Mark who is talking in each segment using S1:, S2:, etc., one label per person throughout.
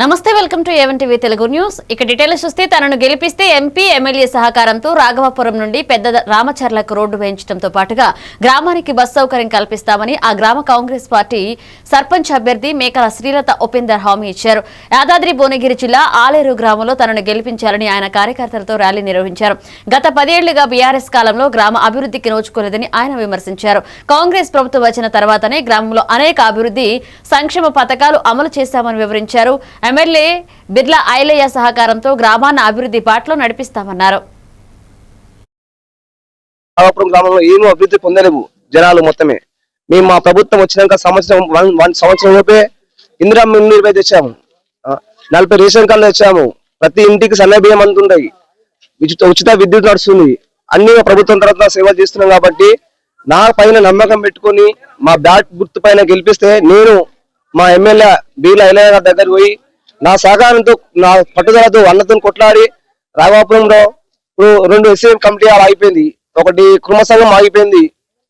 S1: నమస్తే, welcome to A1 TV Telugu news. ఇక details చూస్తే తనను గెలిపిస్తే ఎంపీ ఎమ్మెల్యే సహకారంతో రాఘవాపురం నుండి పెద్ద రామచర్లకు రోడ్డు వేయించడంతో పాటుగా గ్రామానికి బస్ సౌకర్యం కల్పిస్తామని ఆ గ్రామ కాంగ్రెస్ పార్టీ సర్పంచ్ అభ్యర్థి మేకల శ్రీలత ఉపేందర్ హామీ ఇచ్చారు. యాదాద్రి భువనగిరి జిల్లా ఆలేరు గ్రామంలో తనను గెలిపించాలని ఆయన కార్యకర్తలతో ర్యాలీ నిర్వహించారు. గత 10 ఏళ్లుగా బీఆర్ఎస్ కాలంలో గ్రామ అభివృద్ధికి నోచుకోలేదని ఆయన విమర్శించారు. కాంగ్రెస్ ప్రభుత్వం వచ్చిన తర్వాతనే గ్రామంలో అనేక అభివృద్ధి సంక్షేమ పథకాలు అమలు చేశామని వివరించారు. ఎమ్మెల్యే బిర్లా ఐలయ్య సహకారంతో గ్రామాన్ని అభివృద్ధి బాటలో నడిపిస్తామన్నారు.
S2: గ్రామంలో ఏమీ అభివృద్ధి పొందలేవు జనాలు మొత్తమే. మేము మా ప్రభుత్వం వచ్చినాక సంవత్సరం లోపే ఇందిరా మిల్లు తెచ్చాము, 40 రేషన్ కార్డులు తెచ్చాము, ప్రతి ఇంటికి సన్న బియ్యం అందుతుంటాయి, ఉచిత విద్యుత్ నడుస్తుంది. అన్ని ప్రభుత్వం తరఫున సేవలు చేస్తున్నాం కాబట్టి నా పైన నమ్మకం పెట్టుకుని మా బ్యాట్ గుర్తు పైన గెలిపిస్తే నేను మా ఎమ్మెల్యే బిర్లా ఐలయ్య గారి దగ్గర పోయి నా సహకారంతో నా పట్టుదలతో అన్నతో కొట్లాడి రాఘవాపురంలో 2 ఎస్ఏఎం కమిటీ ఆగిపోయింది, ఒకటి కుటుంబ సంఘం ఆగిపోయింది,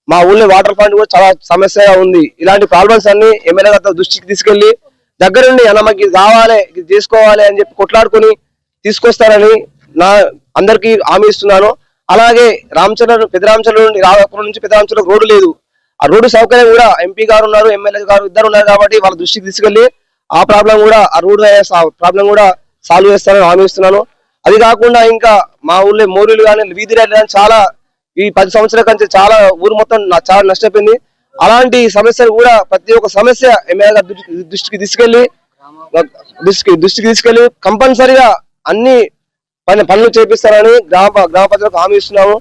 S2: మా ఊళ్ళో వాటర్ ఫండ్ కూడా చాలా సమస్యగా ఉంది. ఇలాంటి ప్రాబ్లమ్స్ అన్ని ఎమ్మెల్యే గారితో దృష్టికి తీసుకెళ్లి దగ్గరుండి అన్న మాకు ఇది కావాలి ఇది చేసుకోవాలి అని చెప్పి కొట్లాడుకుని తీసుకొస్తారని నా అందరికీ హామీ ఇస్తున్నాను. అలాగే పెద్ద రామచంద్ర నుండి రాఘవాపురం నుంచి పెద్ద రామచంద్ర రోడ్డు లేదు, ఆ రోడ్డు సౌకర్యం కూడా ఎంపీ గారు ఉన్నారు, ఎమ్మెల్యే గారు ఇద్దరు ఉన్నారు కాబట్టి వాళ్ళ దృష్టికి తీసుకెళ్లి ఆ ప్రాబ్లం కూడా ఆ రోడ్డు ప్రాబ్లం కూడా సాల్వ్ చేస్తానని హామీ ఇస్తున్నాను. అది కాకుండా ఇంకా మా ఊళ్ళో మోరీలు కానీ వీధి రైలు కానీ చాలా ఈ 10 సంవత్సరాల కంటే చాలా ఊరు మొత్తం చాలా నష్టపోయింది. అలాంటి సమస్యలు కూడా ప్రతి ఒక్క సమస్య ఎమ్మెల్యే గారి దృష్టికి తీసుకెళ్లి కంపల్సరిగా అన్ని పనులు చేపిస్తారని గ్రామ ప్రజలకు హామీ ఇస్తున్నాము.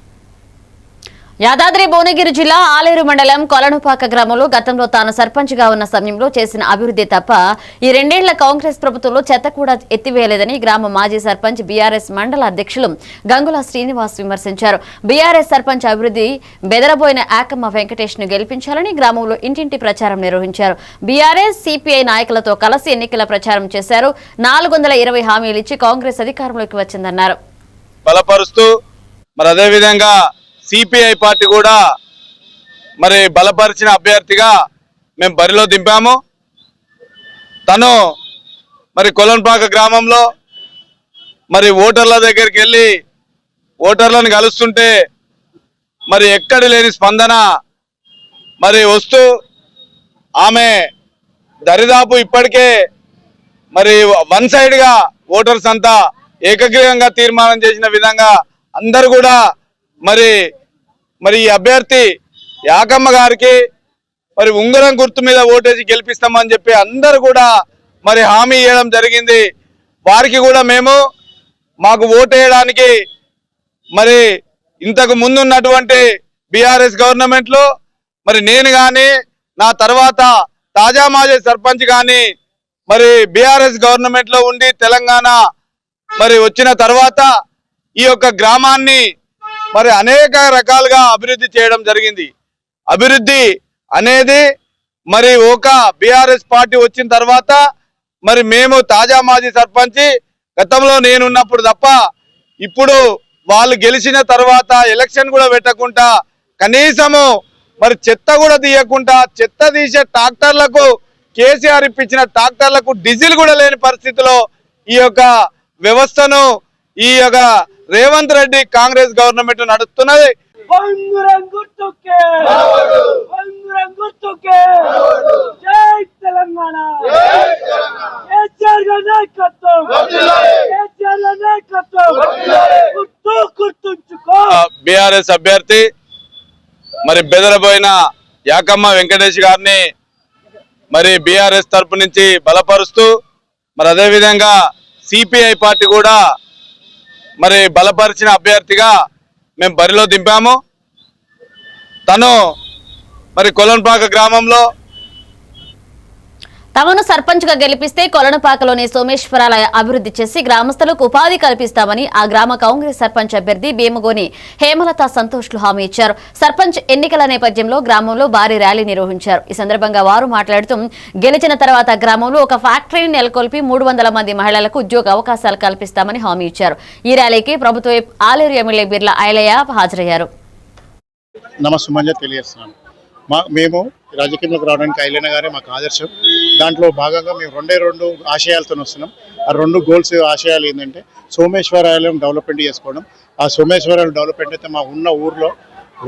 S1: యాదాద్రి భువనగిరి జిల్లా ఆలేరు మండలం కొలనుపాక గ్రామంలో గతంలో తాను సర్పంచ్ గా ఉన్న సమయంలో చేసిన అభివృద్ధి తప్ప ఈ 2 ఏళ్ల కాంగ్రెస్ ప్రభుత్వంలో చెత్త కూడా ఎత్తివేయలేదని గ్రామ మాజీ సర్పంచ్ బీఆర్ఎస్ మండల అధ్యక్షులు గంగుల శ్రీనివాస్ విమర్శించారు. బీఆర్ఎస్ సర్పంచ్ అభివృద్ధి బెదరబోయిన ఆకమ్మ వెంకటేష్ ను గెలిపించాలని గ్రామంలో ఇంటింటి ప్రచారం నిర్వహించారు. బీఆర్ఎస్ సిపిఐ నాయకులతో కలిసి ఎన్నికల ప్రచారం చేశారు. 420 హామీలు ఇచ్చి కాంగ్రెస్ అధికారంలోకి వచ్చిందన్నారు.
S3: బలపరుస్తూ మరి అదే విధంగా సిపిఐ పార్టీ కూడా మరి బలపరిచిన అభ్యర్థిగా మేము బరిలో దింపాము. తను మరి కొలన్పాక గ్రామంలో మరి ఓటర్ల దగ్గరికి వెళ్ళి ఓటర్లను కలుస్తుంటే మరి ఎక్కడి లేని స్పందన మరి వస్తూ ఆమె దరిదాపు ఇప్పటికే మరి వన్ సైడ్గా ఓటర్స్ అంతా ఏకగ్రీవంగా తీర్మానం చేసిన విధంగా అందరూ కూడా మరి ఈ అభ్యర్థి యాకమ్మ గారికి మరి ఉంగరం గుర్తు మీద ఓటేసి గెలిపిస్తామని చెప్పి అందరూ కూడా మరి హామీ ఇవ్వడం జరిగింది. వారికి కూడా మాకు ఓటేయడానికి మరి ఇంతకు ముందు ఉన్నటువంటి బీఆర్ఎస్ గవర్నమెంట్లో మరి నేను కానీ నా తర్వాత తాజా మాజీ సర్పంచ్ కానీ మరి బీఆర్ఎస్ గవర్నమెంట్లో ఉండి తెలంగాణ మరి వచ్చిన తర్వాత ఈ యొక్క గ్రామాన్ని మరి అనేక రకాలుగా అభివృద్ధి చేయడం జరిగింది. అభివృద్ధి అనేది మరి ఒక బీఆర్ఎస్ పార్టీ వచ్చిన తర్వాత మరి మేము తాజా మాజీ సర్పంచ్ గతంలో నేనున్నప్పుడు తప్ప ఇప్పుడు వాళ్ళు గెలిచిన తర్వాత ఎలక్షన్ కూడా పెట్టకుండా కనీసము మరి చెత్త కూడా తీయకుండా చెత్త తీసే ట్రాక్టర్లకు కేసీఆర్ ఇప్పించిన ట్రాక్టర్లకు డీజిల్ కూడా లేని పరిస్థితిలో ఈ యొక్క వ్యవస్థను ఈ యొక్క రేవంత్ రెడ్డి కాంగ్రెస్ గవర్నమెంట్ నడుస్తున్నది. బీఆర్ఎస్ అభ్యర్థి మరి బెదరబోయిన యాకమ్మ వెంకటేష్ గారిని మరి బీఆర్ఎస్ తరపు నుంచి బలపరుస్తూ మరి అదే విధంగా సిపిఐ పార్టీ కూడా మరి బలపరిచిన అభ్యర్థిగా మేము బరిలో దింపాము. తను మరి కొలన్పాక గ్రామంలో
S1: తమను సర్పంచ్ గా గెలిపిస్తే కొలనుపాకలోని సోమేశ్వరాలయ అభివృద్ధి చేసి గ్రామస్తులకు ఉపాధి కల్పిస్తామని ఆ గ్రామ కాంగ్రెస్ సర్పంచ్ అభ్యర్థి భీమగోని హేమలత సంతోష్లు హామీ ఇచ్చారు. సర్పంచ్ ఎన్నికల నేపథ్యంలో గ్రామంలో భారీ ర్యాలీ నిర్వహించారు. ఈ సందర్భంగా వారు మాట్లాడుతూ గెలిచిన తర్వాత గ్రామంలో ఒక ఫ్యాక్టరీని నెలకొల్పి 300 మంది మహిళలకు ఉద్యోగ అవకాశాలు కల్పిస్తామని హామీ ఇచ్చారు. ఈ ర్యాలీకి ప్రభుత్వ ఆలేరు ఎమ్మెల్యే బిర్లా ఐలయ్య హాజరయ్యారు.
S4: మేము రాజకీయంలోకి రావడానికి ఐలైన గారే మాకు ఆదర్శం. దాంట్లో భాగంగా మేము రెండు ఆశయాలతో వస్తున్నాం. ఆ 2 గోల్స్ ఆశయాలు ఏంటంటే సోమేశ్వరాలయం డెవలప్మెంట్ చేసుకోవడం. ఆ సోమేశ్వరాలయం డెవలప్మెంట్ అయితే మా ఉన్న ఊర్లో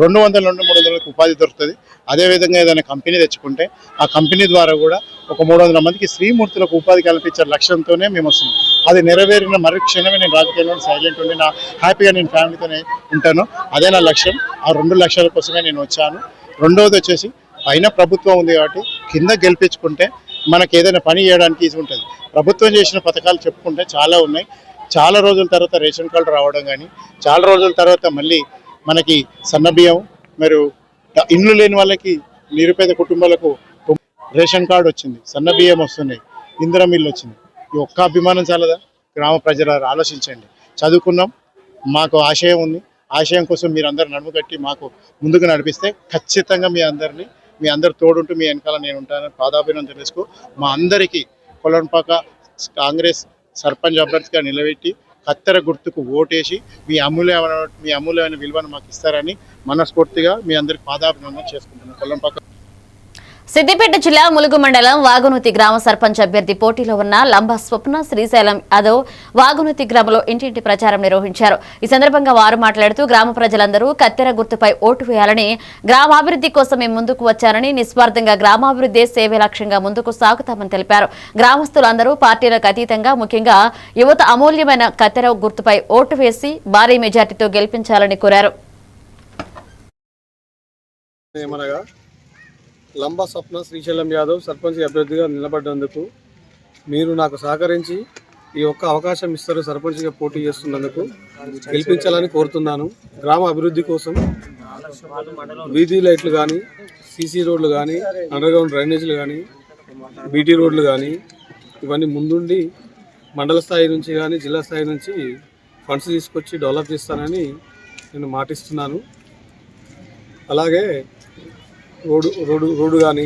S4: 200 నుండి 300 ఉపాధి దొరుకుతుంది. అదేవిధంగా ఏదైనా కంపెనీ తెచ్చుకుంటే ఆ కంపెనీ ద్వారా కూడా ఒక 300 మందికి శ్రీమూర్తులకు ఉపాధి కల్పించే లక్ష్యంతోనే మేము వస్తున్నాం. అది నెరవేరిన మరుక్షణమే నేను రాజకీయంలో సైలెంట్ ఉండి నా హ్యాపీగా నేను ఫ్యామిలీతోనే ఉంటాను. అదే నా లక్ష్యం. ఆ 2 లక్షల కోసమే నేను వచ్చాను. రెండవది వచ్చేసి పైన ప్రభుత్వం ఉంది కాబట్టి కింద గెలిపించుకుంటే మనకి ఏదైనా పని చేయడానికి ఈజీ ఉంటుంది. ప్రభుత్వం చేసిన పథకాలు చెప్పుకుంటే చాలా ఉన్నాయి. చాలా రోజుల తర్వాత రేషన్ కార్డు రావడం కానీ, చాలా రోజుల తర్వాత మళ్ళీ మనకి సన్నబియ్యం, మరి ఇండ్లు లేని వాళ్ళకి నిరుపేద కుటుంబాలకు రేషన్ కార్డు వచ్చింది, సన్నబియ్యం వస్తున్నాయి, ఇందిరా మిల్లు వచ్చింది. ఈ ఒక్క అభిమానం చాలదా? గ్రామ ప్రజలు ఆలోచించండి. చదువుకున్నాం, మాకు ఆశయం ఉంది. ఆశయం కోసం మీరు అందరు నడుము కట్టి మాకు ముందుకు నడిపిస్తే ఖచ్చితంగా మీ అందరు తోడుంటూ మీ వెనకాల నేను ఉంటానని పాదాభినందన తెలుసుకో. మా అందరికీ కొలనుపాక కాంగ్రెస్ సర్పంచ్ అభ్యర్థిగా నిలబెట్టి కత్తెర గుర్తుకు ఓటేసి మీ అమూల్యమైన విలువను మాకు ఇస్తారని మనస్ఫూర్తిగా మీ అందరికి పాదాభినందన చేసుకుంటున్నాను. కొలంపాక
S1: సిద్దిపేట జిల్లా ములుగు మండలం వాగునూతి గ్రామ సర్పంచ్ అభ్యర్థి పోటీలో ఉన్న లంబా స్వప్న శ్రీశైలం యాదవ్ వాగునూతి గ్రామంలో ఇంటింటి ప్రచారం నిర్వహించారు. ఈ సందర్భంగా వారు మాట్లాడుతూ గ్రామ ప్రజలందరూ కత్తెర గుర్తుపై ఓటు వేయాలని, గ్రామాభివృద్ధి కోసమే ముందుకు వచ్చారని, నిస్వార్థంగా గ్రామాభివృద్ధి సేవే లక్ష్యంగా ముందుకు సాగుతామని తెలిపారు. గ్రామస్తులందరూ పార్టీలకు అతీతంగా ముఖ్యంగా యువత అమూల్యమైన కత్తెర గుర్తుపై ఓటు వేసి భారీ మెజార్టీతో గెలిపించాలని కోరారు.
S5: లంబా స్వప్న శ్రీశైలం యాదవ్ సర్పంచ్ అభ్యర్థిగా నిలబడ్డందుకు మీరు నాకు సహకరించి ఈ ఒక్క అవకాశం ఇస్తారు. సర్పంచ్గా పోటీ చేస్తున్నందుకు గెలిపించాలని కోరుతున్నాను. గ్రామ అభివృద్ధి కోసం వీధి లైట్లు కానీ, సీసీ రోడ్లు కానీ, అండర్గ్రౌండ్ డ్రైనేజీలు కానీ, బీటీ రోడ్లు కానీ ఇవన్నీ ముందుండి మండల స్థాయి నుంచి కానీ జిల్లా స్థాయి నుంచి ఫండ్స్ తీసుకొచ్చి డెవలప్ చేస్తానని నేను మాటిస్తున్నాను. అలాగే రోడ్డు కానీ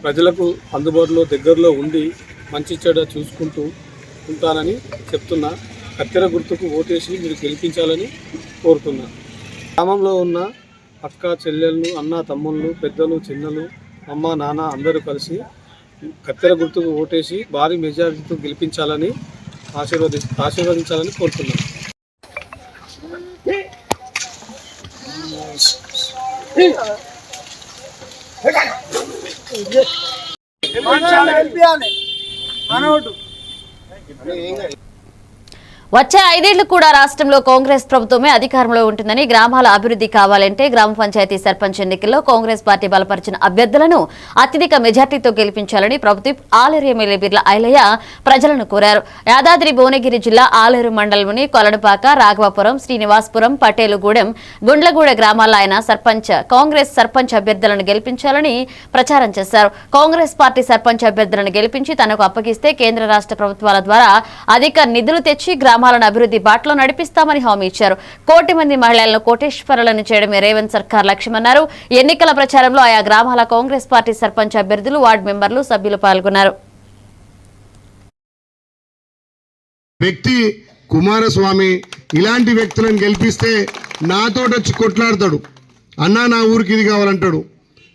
S5: ప్రజలకు అందుబాటులో దగ్గరలో ఉండి మంచి చెడ్డ చూసుకుంటూ ఉంటానని చెప్తున్నా. కత్తెర గుర్తుకు ఓటేసి మీరు గెలిపించాలని కోరుతున్నా. గ్రామంలో ఉన్న అక్క చెల్లెళ్ళు, అన్న తమ్ముళ్ళు, పెద్దలు చిన్నలు, అమ్మ నాన్న అందరూ కలిసి కత్తెర గుర్తుకు ఓటేసి భారీ మెజారిటీతో గెలిపించాలని ఆశీర్వదించాలని కోరుతున్నాను.
S1: వచ్చే 5 ఏళ్లు కూడా రాష్ట్రంలో కాంగ్రెస్ ప్రభుత్వమే అధికారంలో ఉంటుందని, గ్రామాల అభివృద్ధి కావాలంటే గ్రామ పంచాయతీ సర్పంచ్ ఎన్నికల్లో కాంగ్రెస్ పార్టీ బలపరిచిన అభ్యర్థులను అత్యధిక మెజార్టీతో గెలిపించాలని ప్రభుత్వ ఆలేరు ఎమ్మెల్యే బిర్లా ఐలయ్య ప్రజలను కోరారు. యాదాద్రి భువనగిరి జిల్లా ఆలేరు మండలంలోని కొలనుపాక, రాఘవాపురం, శ్రీనివాసపురం, పటేలుగూడెం, గుండ్లగూడ గ్రామాల్లో ఆయన కాంగ్రెస్ సర్పంచ్ అభ్యర్థులను గెలిపించాలని ప్రచారం చేశారు. కాంగ్రెస్ పార్టీ సర్పంచ్ అభ్యర్థులను గెలిపించి తనకు అప్పగిస్తే కేంద్ర రాష్ట్ర ప్రభుత్వాల ద్వారా అధిక నిధులు తెచ్చి గ్రామాలను అభివృద్ధి బాటలో నడిపిస్తామని హామీ ఇచ్చారు. 1 కోటి మంది మహిళలను కోటేశ్వరులను చేయడమే రేవంత్ సర్కార్ లక్ష్యమన్నారు. ఎన్నికల ప్రచారంలో ఆయా గ్రామాల కాంగ్రెస్ పార్టీ సర్పంచ్ అభ్యర్థులు, వార్డు మెంబర్లు, సభ్యులు పాల్గొన్నారు.
S6: వ్యక్తి కుమారస్వామి ఇలాంటి వ్యక్తులను గెలిపిస్తే నాతోటి వచ్చి కొట్లాడతాడు. అన్నా నా ఊరికి ఇది కావాలంటాడు.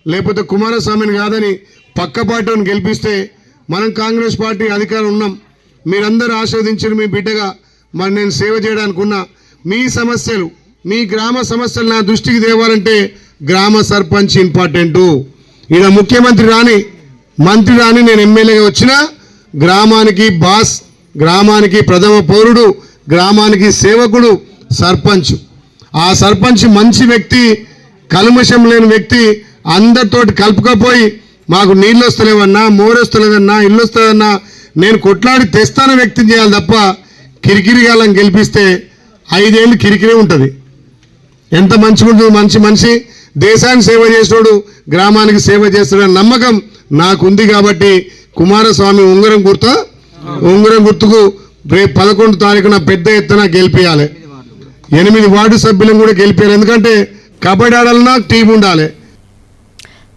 S6: లేకపోతే కుమారస్వామిని కాదని పక్క పార్టీని గెలిపిస్తే మనం కాంగ్రెస్ పార్టీ అధికారం ఉన్నాం, మీరందరూ ఆస్వాదించిన మీ బిడ్డగా మరి నేను సేవ చేయడానికి ఉన్నా. మీ సమస్యలు, మీ గ్రామ సమస్యలు నా దృష్టికి తేవాలంటే గ్రామ సర్పంచ్ ఇంపార్టెంటు. ఈడ ముఖ్యమంత్రి రాని, మంత్రి రాని, నేను ఎమ్మెల్యేగా వచ్చినా గ్రామానికి బాస్, గ్రామానికి ప్రథమ పౌరుడు, గ్రామానికి సేవకుడు సర్పంచ్. ఆ సర్పంచ్ మంచి వ్యక్తి, కల్మషం లేని వ్యక్తి, అందరితోటి కలుపుకపోయి మాకు నీళ్ళు వస్తలేవన్నా, మోరు వస్తలేదన్నా, ఇల్లు వస్తుందన్నా నేను కొట్లాడి తెస్తాన వ్యక్తం చేయాలి తప్ప కిరికిరిగాలను గెలిపిస్తే 5 ఏళ్ళు కిరికిరే ఉంటుంది. ఎంత మంచిగా ఉంటుంది మంచి మనిషి, దేశానికి సేవ చేసినోడు గ్రామానికి సేవ చేస్తాడని నమ్మకం నాకుంది. కాబట్టి కుమారస్వామి ఉంగరం గుర్తుకు రేపు 11 తారీఖున పెద్ద ఎత్తున గెలిపియాలి. 8 వార్డు సభ్యులను కూడా గెలిపారు. ఎందుకంటే కబడ్డీ ఆడాలన్నా టీం ఉండాలి.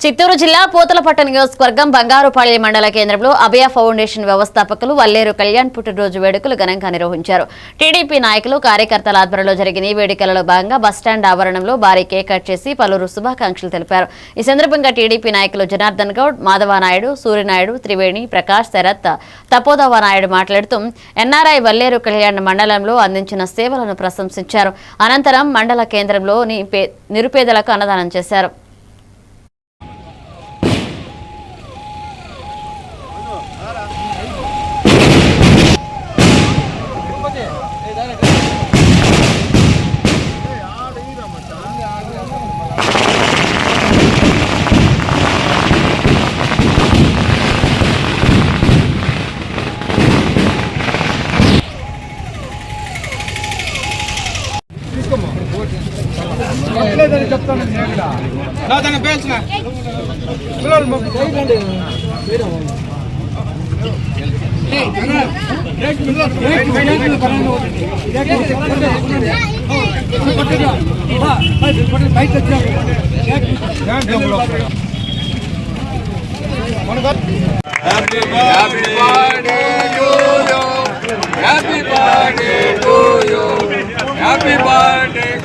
S1: చిత్తూరు జిల్లా పూతలపట్టు నియోజకవర్గం బంగారుపాళ్యం మండల కేంద్రంలో అభయ ఫౌండేషన్ వ్యవస్థాపకులు వల్లేరు కళ్యాణ్ పుట్టినరోజు వేడుకలు ఘనంగా నిర్వహించారు. టీడీపీ నాయకులు కార్యకర్తల ఆధ్వర్యంలో జరిగిన ఈ వేడుకలలో భాగంగా బస్టాండ్ ఆవరణంలో భారీ కేక్ కట్ చేసి పలువురు శుభాకాంక్షలు తెలిపారు. ఈ సందర్భంగా టీడీపీ నాయకులు జనార్దన్ గౌడ్, మాధవనాయుడు, సూర్యనాయుడు, త్రివేణి, ప్రకాష్, శరత్, తపోదవనాయుడు మాట్లాడుతూ ఎన్ఆర్ఐ వల్లేరు కళ్యాణ్ మండలంలో అందించిన సేవలను ప్రశంసించారు. అనంతరం మండల కేంద్రంలోని నిరుపేదలకు అన్నదానం చేశారు.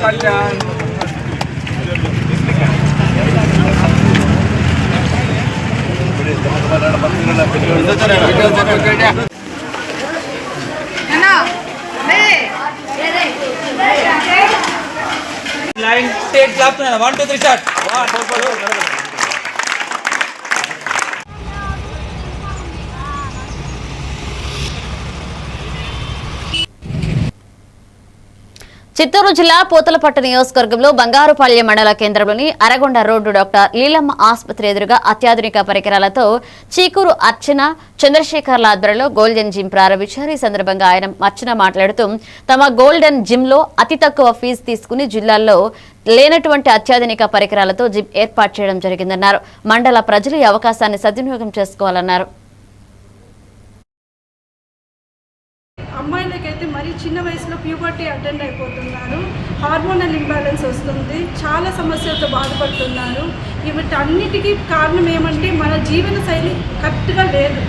S7: Kalyan.
S8: Line state clap 1 2 3 start.
S1: Chittoor జిల్లా పూతలపట్టు నియోజకవర్గంలో బంగారుపాళ్యం మండల కేంద్రంలోని అరగొండ రోడ్డు డాక్టర్ లీలమ్మ ఆసుపత్రి ఎదురుగా అత్యాధునిక పరికరాలతో చీకూరు అర్చన చంద్రశేఖర్ల ఆధ్వర్యంలో గోల్డెన్ జిమ్ ప్రారంభించారు. ఈ సందర్భంగా ఆయన అర్చన మాట్లాడుతూ తమ గోల్డెన్ జిమ్ లో అతి తక్కువ ఫీజు తీసుకుని జిల్లాల్లో లేనటువంటి అత్యాధునిక పరికరాలతో జిమ్ ఏర్పాటు చేయడం జరిగిందన్నారు. మండల ప్రజలు ఈ అవకాశాన్ని సద్వినియోగం చేసుకోవాలన్నారు.
S9: అమ్మాయిలకైతే మరీ చిన్న వయసులో ప్యూబర్టీ అటెండ్ అయిపోతున్నారు. హార్మోనల్ ఇంబ్యాలెన్స్ వస్తుంది. చాలా సమస్యలతో బాధపడుతున్నారు. వీటన్నిటికీ కారణం ఏమంటే మన జీవన శైలి కరెక్ట్గా లేదు.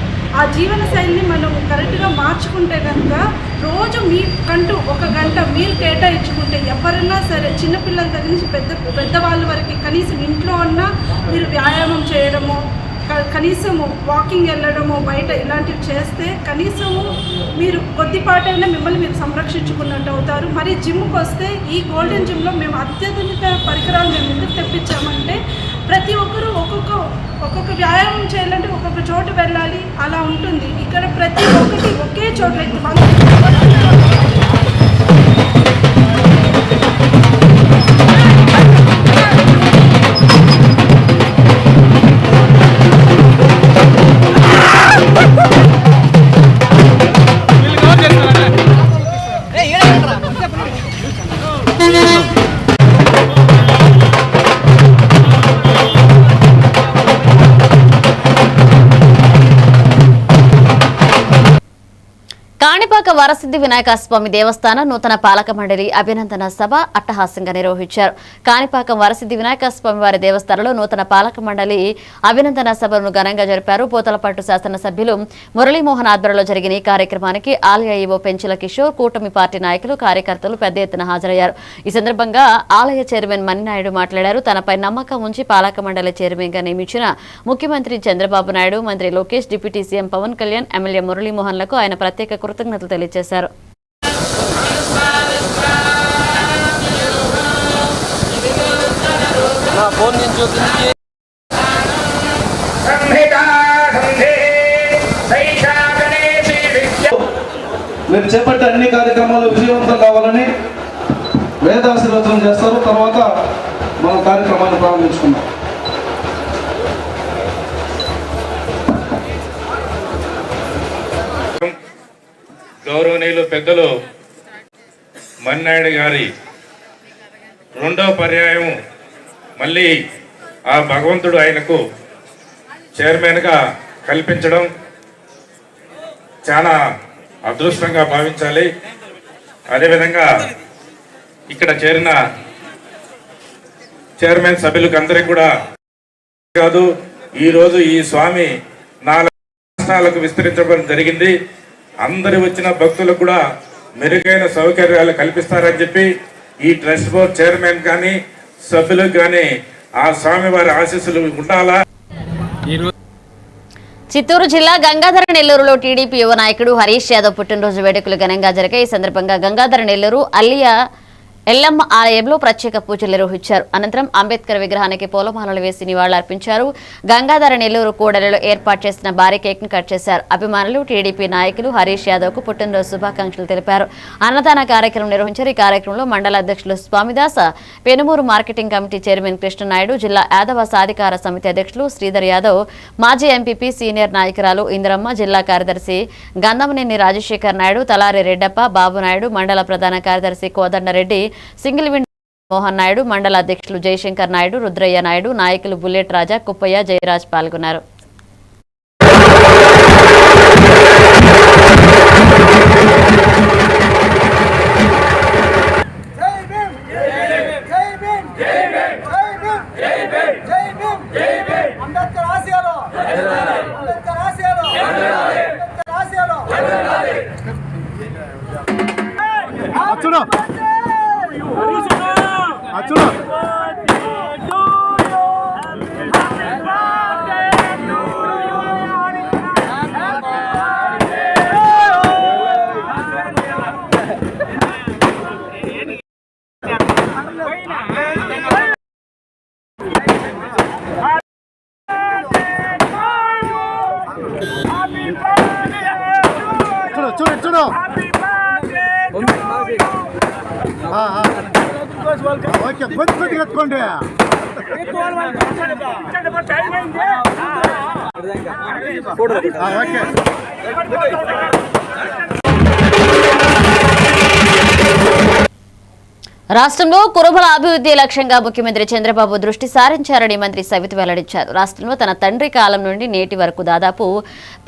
S9: ఆ జీవన శైలిని మనం కరెక్ట్గా మార్చుకుంటే కనుక రోజు మీకంటూ 1 గంట మీరు కేటాయించుకుంటే ఎవరైనా సరే చిన్నపిల్లల దగ్గర నుంచి పెద్దవాళ్ళ వరకు కనీసం ఇంట్లో ఉన్నా మీరు వ్యాయామం చేయడము, కనీసము వాకింగ్ వెళ్ళడము, బయట ఇలాంటివి చేస్తే కనీసము మీరు కొద్దిపాటైనా మిమ్మల్ని మీరు సంరక్షించుకున్నట్టు అవుతారు. మరి జిమ్కి వస్తే ఈ గోల్డెన్ జిమ్లో మేము అత్యాధునిక పరికరాలు మేము ఎందుకు తెప్పించామంటే ప్రతి ఒక్కరూ ఒక్కొక్క వ్యాయామం చేయాలంటే ఒక్కొక్క చోటు వెళ్ళాలి, అలా ఉంటుంది. ఇక్కడ ప్రతి ఒక్కటి ఒకే చోట
S1: కాణిపాక వరసిద్ధి వినాయక స్వామి దేవస్థానం నూతన పాలక మండలి అభినందన సభ అట్టహాసంగా నిర్వహించారు. కాణిపాకం వరసిద్ధి వినాయక స్వామి వారి దేవస్థానంలో నూతన పాలక మండలి అభినందన సభను ఘనంగా జరిపారు. పూతలపట్టు శాసనసభ్యులు మురళీమోహన్ ఆధ్వర్యంలో జరిగిన ఈ కార్యక్రమానికి ఆలయ ఈవో పెంచుల కిషోర్, కూటమి పార్టీ నాయకులు, కార్యకర్తలు పెద్ద ఎత్తున హాజరయ్యారు. ఈ సందర్భంగా ఆలయ చైర్మన్ మణినాయుడు మాట్లాడారు. తనపై నమ్మకం ఉంచి పాలక మండలి చైర్మన్ గా నియమించిన ముఖ్యమంత్రి చంద్రబాబు నాయుడు, మంత్రి Lokesh, deputy CM Pawan Kalyan, MLA మురళీమోహన్లకు ఆయన ప్రత్యేక కృతజ్ఞతలు తెలియజేశారు.
S10: మీరు చేపట్టే అన్ని కార్యక్రమాలు విజయవంతం కావాలని వేదాశీర్వచనం చేస్తారు. తర్వాత మనం కార్యక్రమాన్ని ప్రారంభించుకుందాం.
S11: గౌరవనీయులు పెద్దలు మణినాయుడు గారి 2వ పర్యాయం మళ్ళీ ఆ భగవంతుడు ఆయనకు చైర్మన్గా కల్పించడం చాలా అదృష్టంగా భావించాలి. అదేవిధంగా ఇక్కడ చేరిన చైర్మన్ సభ్యులకు అందరికీ కూడా కాదు, ఈరోజు ఈ స్వామి 4 రాష్ట్రాలకు విస్తరించడం జరిగింది. అందరు వచ్చిన భక్తులకు కూడా మెరుగైన సౌకర్యాలు కల్పిస్తారని చెప్పి ఈ ట్రస్ట్ బోర్డ్ చైర్మన్ కానీ సభ్యులకు కానీ ఆ స్వామివారి ఆశీస్సులు ఉండాలా.
S1: చిత్తూరు జిల్లా గంగాధర నెల్లూరులో టీడీపీ యువ నాయకుడు హరీష్ యాదవ్ పుట్టినరోజు వేడుకలు ఘనంగా జరిగాయి. ఈ సందర్భంగా గంగాధర నెల్లూరు అల్లియా ఎల్లమ్మ ఆలయంలో ప్రత్యేక పూజలు నిర్వహించారు. అనంతరం అంబేద్కర్ విగ్రహానికి పూలమాలలు వేసి నివాళులర్పించారు. గంగాధర నెల్లూరు కూడలిలో ఏర్పాటు చేసిన భారీ కేక్ ను కట్ చేశారు. అభిమానులు, టీడీపీ నాయకులు హరీష్ యాదవ్ కు పుట్టినరోజు శుభాకాంక్షలు తెలిపారు. అన్నదాన కార్యక్రమం నిర్వహించారు. ఈ కార్యక్రమంలో మండల అధ్యక్షులు Swamidas, Penumuru marketing committee chairman Krishna Naidu, జిల్లా యాదవ సాధికార సమితి అధ్యక్షులు శ్రీధర్ యాదవ్, మాజీ ఎంపీపీ సీనియర్ నాయకురాలు ఇందిరమ్మ, జిల్లా కార్యదర్శి గంధమనేని రాజశేఖర్ నాయుడు, తలారి రెడ్డప్ప, బాబునాయుడు, మండల ప్రధాన కార్యదర్శి కోదండరెడ్డి, సింగిల్ విండో మోహన్ నాయుడు, మండల అధ్యక్షులు జయశంకర్ నాయుడు, రుద్రయ్య నాయుడు, నాయకులు బుల్లెట్ రాజా, కుప్పయ్య, జయరాజ్ పాల్గొన్నారు. రాష్ట్రంలో కురుబల అభివృద్ధి లక్ష్యంగా ముఖ్యమంత్రి చంద్రబాబు దృష్టి సారించారని మంత్రి సవిత వెల్లడించారు. రాష్ట్రంలో తన తండ్రి కాలం నుండి నేటి వరకు దాదాపు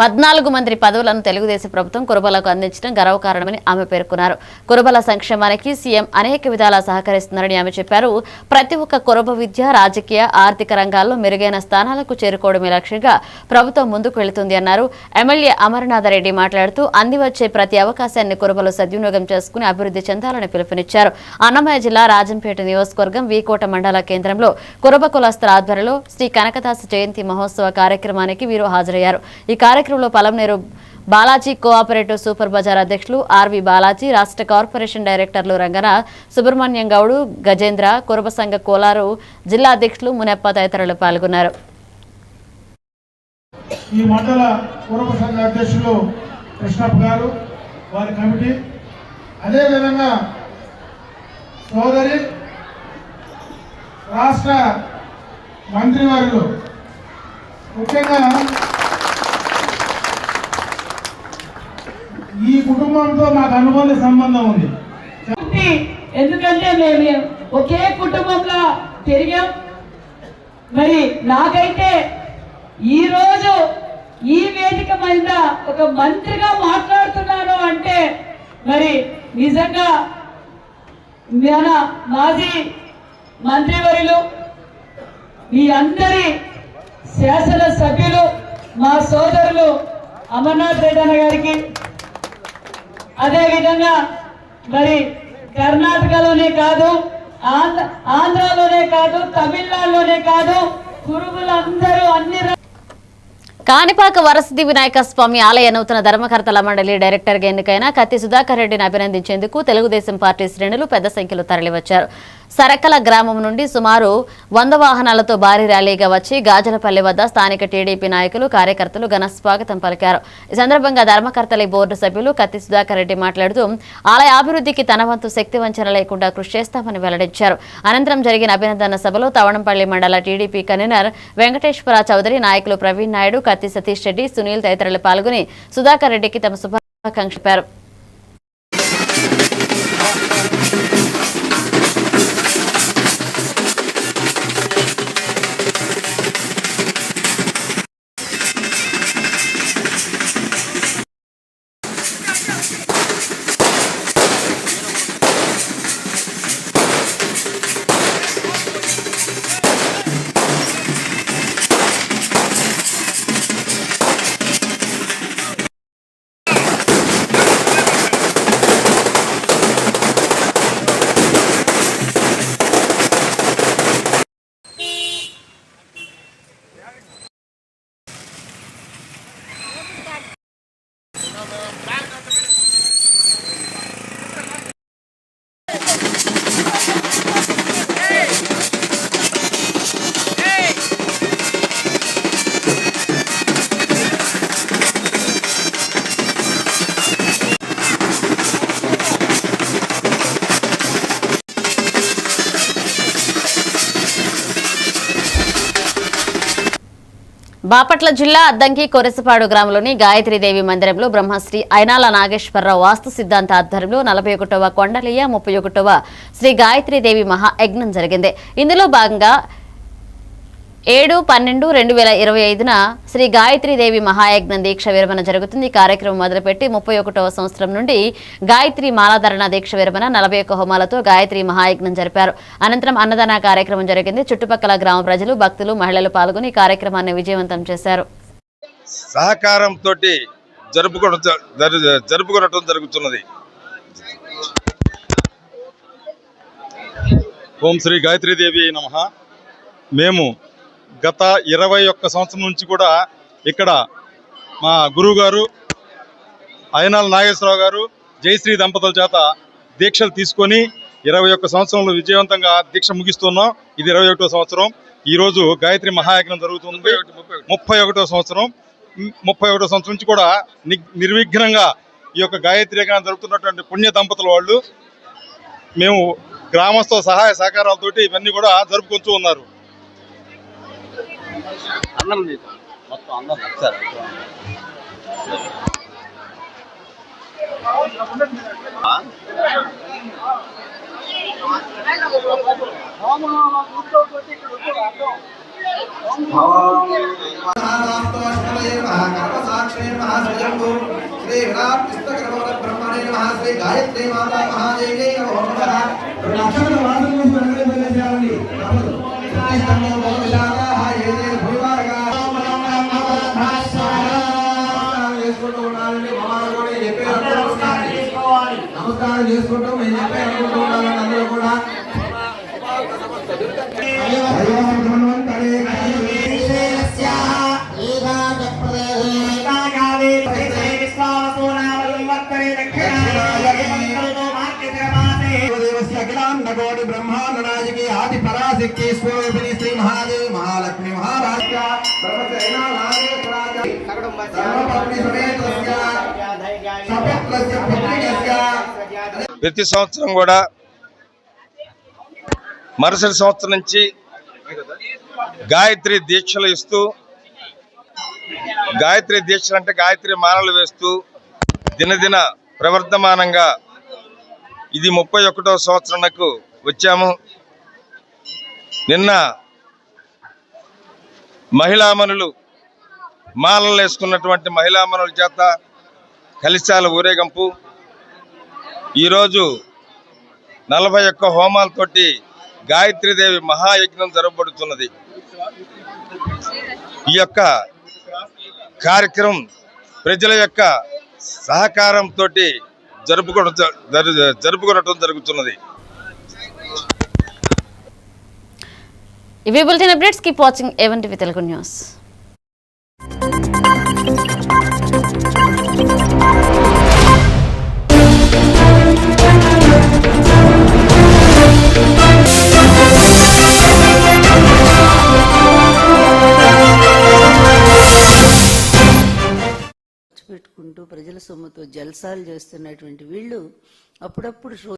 S1: 14 మంత్రి పదవులను తెలుగుదేశం ప్రభుత్వం కురుబలకు అందించడం గర్వకారణమని ఆమె పేర్కొన్నారు. కురుబల సంక్షేమానికి సీఎం అనేక విధాలా సహకరిస్తున్నారని ఆమె చెప్పారు. ప్రతి ఒక్క కురుబ విద్య, రాజకీయ, ఆర్థిక రంగాల్లో మెరుగైన స్థానాలకు చేరుకోవడమే లక్ష్యంగా ప్రభుత్వం ముందుకు వెళుతుంది అన్నారు. ఎమ్మెల్యే అమరనాథరెడ్డి మాట్లాడుతూ అందివచ్చే ప్రతి అవకాశాన్ని కురుబలు సద్వినియోగం చేసుకుని అభివృద్ధి చెందాలని పిలుపునిచ్చారు. అన్నమయ్య జిల్లా రాజంపేట నియోజకవర్గం వీకోట మండల కేంద్రంలో కురుబ కులస్తుల ఆధ్వర్యంలో శ్రీ కనకదాస జయంతి మహోత్సవ కార్యక్రమానికి వీరు హాజరయ్యారు. ఈ కార్యక్రమంలో పలంనేరు బాలాజీ కోఆపరేటివ్ సూపర్ బజార్ అధ్యక్షులు ఆర్వి బాలాజీ, రాష్ట్ర కార్పొరేషన్ డైరెక్టర్లు రంగనాథ్, సుబ్రహ్మణ్యం గౌడు, గజేంద్ర, కురుబ సంఘ కోలారు జిల్లా అధ్యక్షులు మునప్ప తదితరులు పాల్గొన్నారు.
S12: ఈ మండల కురుబ సంఘ అధ్యక్షులు కృష్ణప్ప గారు, వారి కమిటీ, అదేవిధంగా సోదరి రాష్ట్ర మంత్రివర్యులు, ముఖ్యంగా ఈ కుటుంబంతో మాకు అనుబంధ సంబంధం ఉంది.
S9: ఎందుకంటే మేము ఒకే కుటుంబంలో పెరిగాం. మరి నాకైతే ఈరోజు ఈ వేదిక మీద ఒక మంత్రిగా మాట్లాడుతున్నాను అంటే మరి నిజంగా మన మాజీ మంత్రివర్యులు, మీ అందరి శాసనసభ్యులు, మా సోదరులు అమర్నాథ్ రెడ్డి అన్న గారికి, అదేవిధంగా మరి కర్ణాటకలోనే కాదు, ఆంధ్రాలోనే కాదు, తమిళనాడులోనే కాదు, కురుబులందరూ అన్ని
S1: కాణిపాక వరసిద్ధి వినాయక స్వామి ఆలయ నూతన ధర్మకర్తల మండలి డైరెక్టర్ గా ఎన్నికైన కత్తి సుధాకర్ రెడ్డిని అభినందించేందుకు తెలుగుదేశం పార్టీ శ్రేణులు పెద్ద సంఖ్యలో తరలివచ్చారు. సరక్కల గ్రామం నుండి సుమారు 100 వాహనాలతో భారీ ర్యాలీగా వచ్చి గాజలపల్లి వద్ద స్థానిక టీడీపీ నాయకులు, కార్యకర్తలు ఘన స్వాగతం పలికారు. ఈ సందర్భంగా ధర్మకర్తల బోర్డు సభ్యులు కత్తి సుధాకర్ రెడ్డి మాట్లాడుతూ ఆలయ అభివృద్ధికి తన వంతు శక్తి వంచన లేకుండా కృషి చేస్తామని వెల్లడించారు. అనంతరం జరిగిన అభినందన సభలో తవణంపల్లి మండల టీడీపీ కన్వీనర్ వెంకటేశ్వర చౌదరి, నాయకులు ప్రవీణ్ నాయుడు, కత్తి సతీష్ రెడ్డి, సునీల్ తదితరులు పాల్గొని సుధాకర్ రెడ్డికి తమ శుభాకాంక్షలు తెలిపారు. బాపట్ల జిల్లా అద్దంకి కొరసపాడు గ్రామంలోని గాయత్రీదేవి మందిరంలో బ్రహ్మశ్రీ అయినాల నాగేశ్వరరావు వాస్తు సిద్ధాంత ఆధ్వర్యంలో 41వ కొండలియ 31వ శ్రీ గాయత్రీదేవి మహాయజ్ఞం జరిగింది. ఇందులో భాగంగా 7/12/2025న శ్రీ గాయత్రీదేవి మహాయజ్ఞం దీక్ష విరమణ జరుగుతుంది. కార్యక్రమం మొదలుపెట్టి 31వ సంవత్సరం నుండి గాయత్రి మాలాధరణ దీక్ష విరమణ 41 హోమాలతో గాయత్రి మహాయజ్ఞం జరిపారు. అనంతరం అన్నదాన కార్యక్రమం జరిగింది. చుట్టుపక్కల గ్రామ ప్రజలు, భక్తులు, మహిళలు పాల్గొని కార్యక్రమాన్ని విజయవంతం చేశారు.
S3: సహకారంతో జరుపుకోవడం జరుగుతున్నది.
S13: ఓం శ్రీ గాయత్రీదేవి నమః. మేము గత 21 సంవత్సరం నుంచి కూడా ఇక్కడ మా గురువు గారు అయినాల నాగేశ్వరరావు గారు జయశ్రీ దంపతుల చేత దీక్షలు తీసుకొని 21 సంవత్సరంలో విజయవంతంగా దీక్ష ముగిస్తున్నాం. ఇది 21వ సంవత్సరం. ఈరోజు గాయత్రి మహాయజ్ఞం జరుగుతుంది. 31వ సంవత్సరం. 31వ సంవత్సరం నుంచి కూడా నిర్విఘ్నంగా ఈ యొక్క గాయత్రి యజ్ఞం జరుగుతున్నటువంటి పుణ్య దంపతుల వాళ్ళు మేము గ్రామస్తుల సహాయ సహకారాలతోటి ఇవన్నీ కూడా జరుపుకుంటూ ఉన్నారు.
S12: నమస్కారం చేసుకుంటూ మేము చెప్పే అనుకుంటున్నాను. అందరూ కూడా బ్రహ్మాండ నాయకి ఆది పరాశక్తి స్వరూపిణి శ్రీ మహాదేవి మహాలక్ష్మి మహారాజ్య
S3: ప్రతి సంవత్సరం కూడా మరుసటి సంవత్సరం నుంచి గాయత్రి దీక్షలు ఇస్తూ, గాయత్రి దీక్షలు అంటే గాయత్రి మాలలు వేస్తూ దినదిన ప్రవర్ధమానంగా ఇది 31వ సంవత్సరంకు వచ్చాము. నిన్న మహిళామణులు మాలలు వేసుకున్నటువంటి మహిళామణుల చేత కలిశాల ఊరేగింపు, ఈరోజు 41 హోమాలతోటి గాయత్రీదేవి మహాయజ్ఞం జరగబడుతున్నది. ఈ యొక్క కార్యక్రమం ప్రజల యొక్క సహకారంతో జరుపుకోవడం జరుగుతున్నది.
S1: ఇవి bulletin updates. Keep watching A1 TV Telugu news.
S14: పెట్టుకుంటూ ప్రజల సొమ్ముతో జల్సాలు చేస్తున్నటువంటి వీళ్ళు అప్పుడప్పుడు